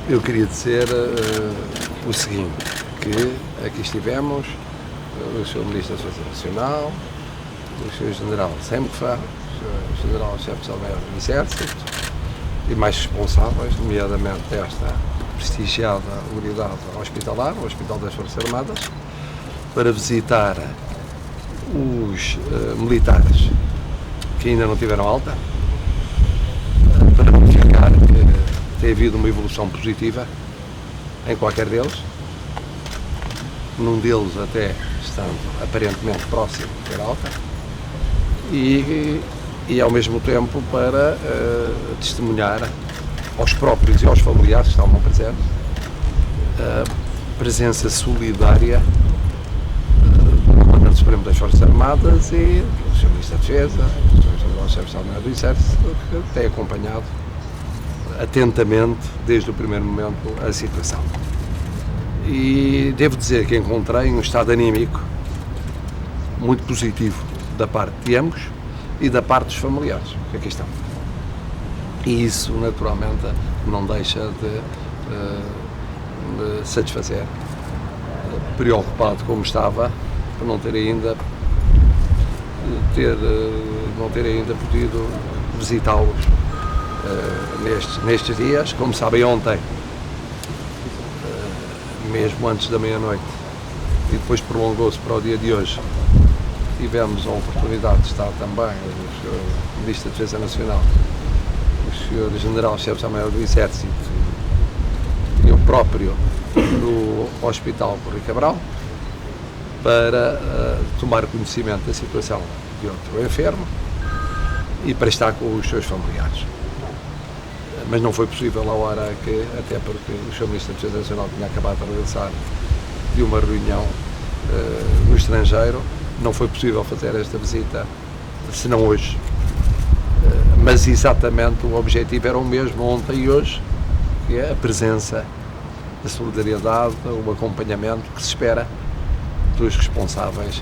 Eu queria dizer o seguinte, que aqui estivemos, o Sr. Ministro da Defesa Nacional, o Sr. General Semkfa, o Sr. General-Chefe de Maior do Exército e mais responsáveis, nomeadamente desta prestigiada unidade hospitalar, o Hospital das Forças Armadas, para visitar os militares que ainda não tiveram alta, para verificar que tem havido uma evolução positiva em qualquer deles, num deles até estando aparentemente próximo de ter alta, e ao mesmo tempo para testemunhar aos próprios e aos familiares que estavam presentes a presença solidária do Comandante Supremo das Forças Armadas e do Sr. Ministro da Defesa, do Sr. General-Chefe de Estado-Maior do Exército, que tem acompanhado atentamente, desde o primeiro momento, a situação. E devo dizer que encontrei um estado anímico muito positivo da parte de ambos e da parte dos familiares que aqui estão. E isso, naturalmente, não deixa de me satisfazer, preocupado como estava, por não ter ainda podido visitá-los nestes dias. Como sabem, ontem, mesmo antes da meia-noite, e depois prolongou-se para o dia de hoje, tivemos a oportunidade de estar também o Sr. Ministro da Defesa Nacional, o Sr. General-Chefe de Estado-Maior do Exército e eu próprio no Hospital Rui Cabral, para tomar conhecimento da situação de outro enfermo e para estar com os seus familiares. Mas não foi possível à hora que, até porque o Sr. Ministro da Defesa Nacional tinha acabado de regressar de uma reunião no estrangeiro, não foi possível fazer esta visita, senão hoje. Mas exatamente o objetivo era o mesmo ontem e hoje, que é a presença, a solidariedade, o acompanhamento que se espera dos responsáveis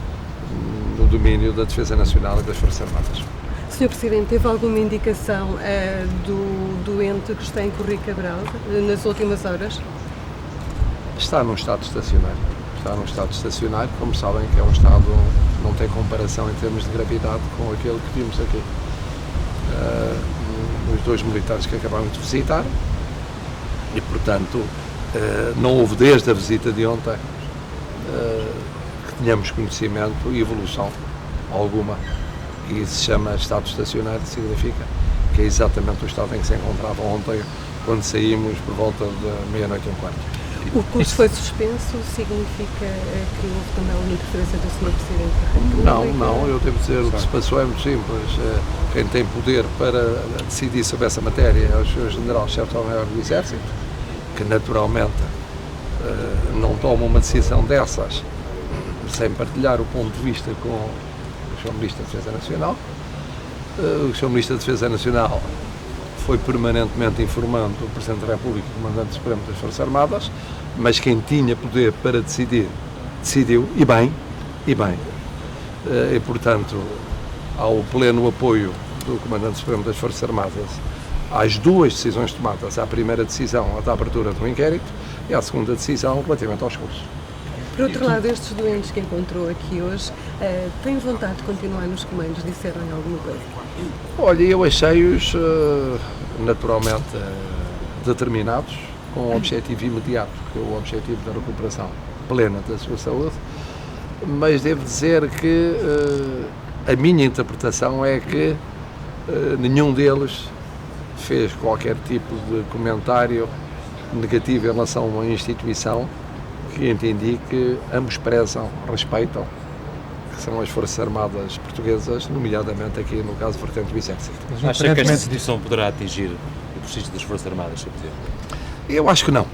no domínio da Defesa Nacional e das Forças Armadas. Sr. Presidente, teve alguma indicação do doente que está em Rui Cabral nas últimas horas? Está num estado estacionário. Como sabem, que é um estado que não tem comparação em termos de gravidade com aquele que vimos aqui. Os dois militares que acabamos de visitar, e portanto não houve desde a visita de ontem que tenhamos conhecimento e evolução alguma. E se chama estado estacionário, significa que é exatamente o estado em que se encontrava ontem, quando saímos por volta de meia-noite e um quarto. O curso foi suspenso, significa que houve também uma interferência do Sr. Presidente da República? Não, eu devo dizer, o que se passou é muito simples. Quem tem poder para decidir sobre essa matéria é o Sr. General-Chefe de Estado-Maior do Exército, que naturalmente não toma uma decisão dessas sem partilhar o ponto de vista com o Sr. Ministro da Defesa Nacional. O Sr. Ministro da Defesa Nacional foi permanentemente informando o Presidente da República, o Comandante Supremo das Forças Armadas, mas quem tinha poder para decidir, decidiu, e bem. E, portanto, ao pleno apoio do Comandante Supremo das Forças Armadas às duas decisões tomadas, à primeira decisão da abertura do inquérito e à segunda decisão relativamente aos cursos. Por outro lado, estes doentes que encontrou aqui hoje têm vontade de continuar nos comandos? Disseram-lhe alguma coisa? Olha, eu achei-os naturalmente determinados com um objetivo imediato, que é o objetivo da recuperação plena da sua saúde, mas devo dizer que a minha interpretação é que nenhum deles fez qualquer tipo de comentário negativo em relação a uma instituição que entendi que ambos prezam, respeitam, que são as Forças Armadas Portuguesas, nomeadamente aqui no caso vertente do Exército. Acha que esta instituição poderá atingir o prestígio das Forças Armadas, Sr. Presidente? Eu acho que não.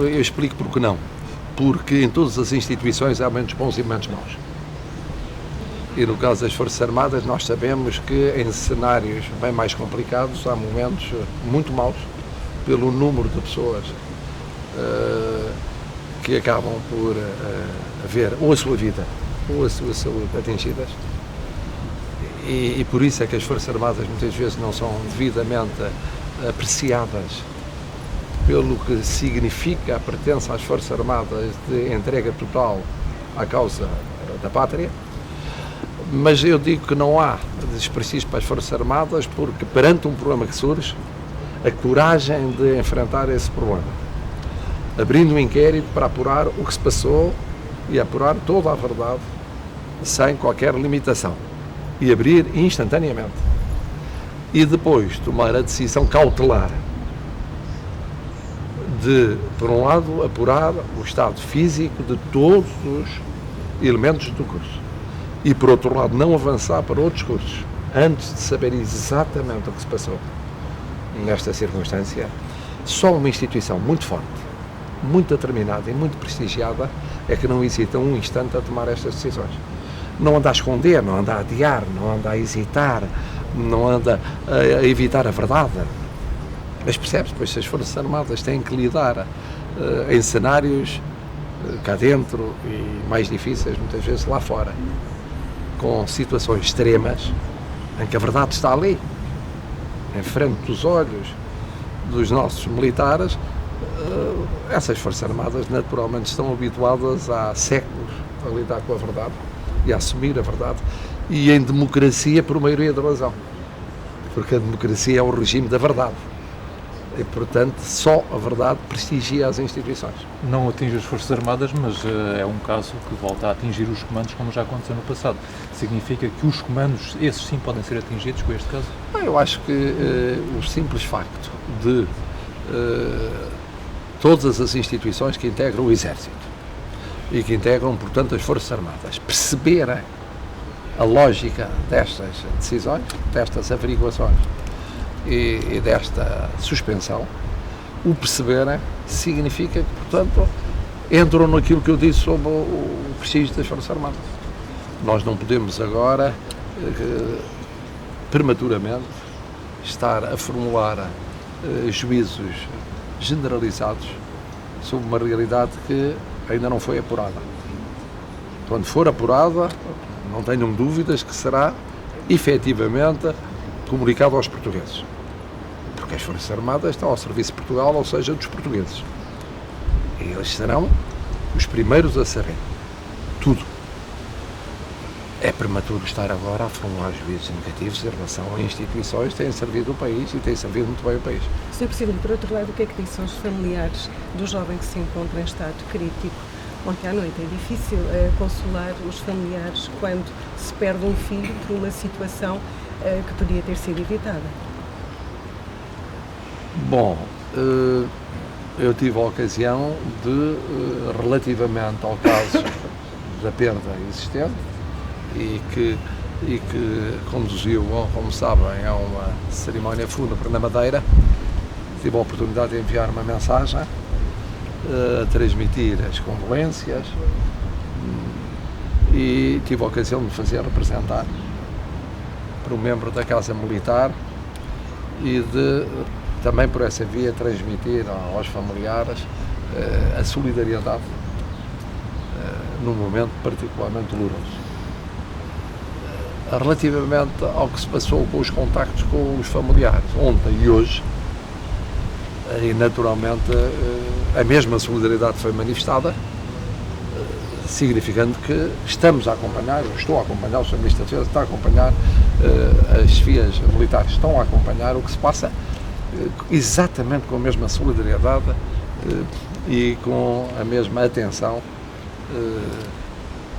Eu explico porque não. Porque em todas as instituições há momentos bons e momentos maus. E no caso das Forças Armadas nós sabemos que em cenários bem mais complicados há momentos muito maus pelo número de pessoas que acabam por ver ou a sua vida ou a sua saúde atingidas, e por isso é que as Forças Armadas muitas vezes não são devidamente apreciadas pelo que significa a pertença às Forças Armadas de entrega total à causa da pátria, mas eu digo que não há desprestígio para as Forças Armadas porque, perante um problema que surge, a coragem de enfrentar esse problema, abrindo um inquérito para apurar o que se passou e apurar toda a verdade sem qualquer limitação e abrir instantaneamente e depois tomar a decisão cautelar de, por um lado, apurar o estado físico de todos os elementos do curso e, por outro lado, não avançar para outros cursos antes de saber exatamente o que se passou nesta circunstância. Só uma instituição muito forte, muito determinada e muito prestigiada é que não hesita um instante a tomar estas decisões. Não anda a esconder, não anda a adiar, não anda a hesitar, não anda a evitar a verdade. Mas percebe-se, pois, se as Forças Armadas têm que lidar em cenários cá dentro e mais difíceis, muitas vezes lá fora, com situações extremas, em que a verdade está ali, em frente dos olhos dos nossos militares, essas Forças Armadas naturalmente estão habituadas há séculos a lidar com a verdade e a assumir a verdade, e em democracia por maioria da razão, porque a democracia é o regime da verdade. E, portanto, só a verdade prestigia as instituições. Não atinge as Forças Armadas, mas é um caso que volta a atingir os comandos, como já aconteceu no passado. Significa que os comandos, esses sim, podem ser atingidos com este caso? Eu acho que o simples facto de todas as instituições que integram o Exército e que integram, portanto, as Forças Armadas perceberem a lógica destas decisões, destas averiguações e desta suspensão, o perceberem significa que, portanto, entram naquilo que eu disse sobre o prestígio das Forças Armadas. Nós não podemos agora, prematuramente, estar a formular juízos generalizados sobre uma realidade que ainda não foi apurada. Quando for apurada, não tenham dúvidas que será efetivamente comunicado aos portugueses. Porque as Forças Armadas estão ao serviço de Portugal, ou seja, dos portugueses. E eles serão os primeiros a saber tudo. É prematuro estar agora a formular juízos negativos em relação a instituições que têm servido o país e têm servido muito bem o país. Sr. Presidente, por outro lado, o que é que disse aos familiares do jovem que se encontra em estado crítico ontem à noite? É difícil consolar os familiares quando se perde um filho por uma situação que podia ter sido evitada. Bom, eu tive a ocasião de, relativamente ao caso da perda existente e que conduziu, como sabem, a uma cerimónia fúnebre na Madeira, tive a oportunidade de enviar uma mensagem, a transmitir as condolências e tive a ocasião de me fazer representar por um membro da Casa Militar e de também por essa via transmitir aos familiares a solidariedade num momento particularmente doloroso. Relativamente ao que se passou com os contactos com os familiares ontem e hoje, e naturalmente a mesma solidariedade foi manifestada, significando que estamos a acompanhar, eu estou a acompanhar, o Sr. Ministro da Defesa está a acompanhar, as chefias militares estão a acompanhar o que se passa exatamente com a mesma solidariedade e com a mesma atenção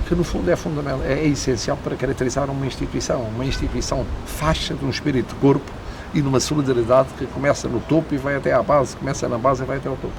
que no fundo é fundamental, é essencial para caracterizar uma instituição faixa de um espírito de corpo e numa solidariedade que começa no topo e vai até à base, começa na base e vai até ao topo.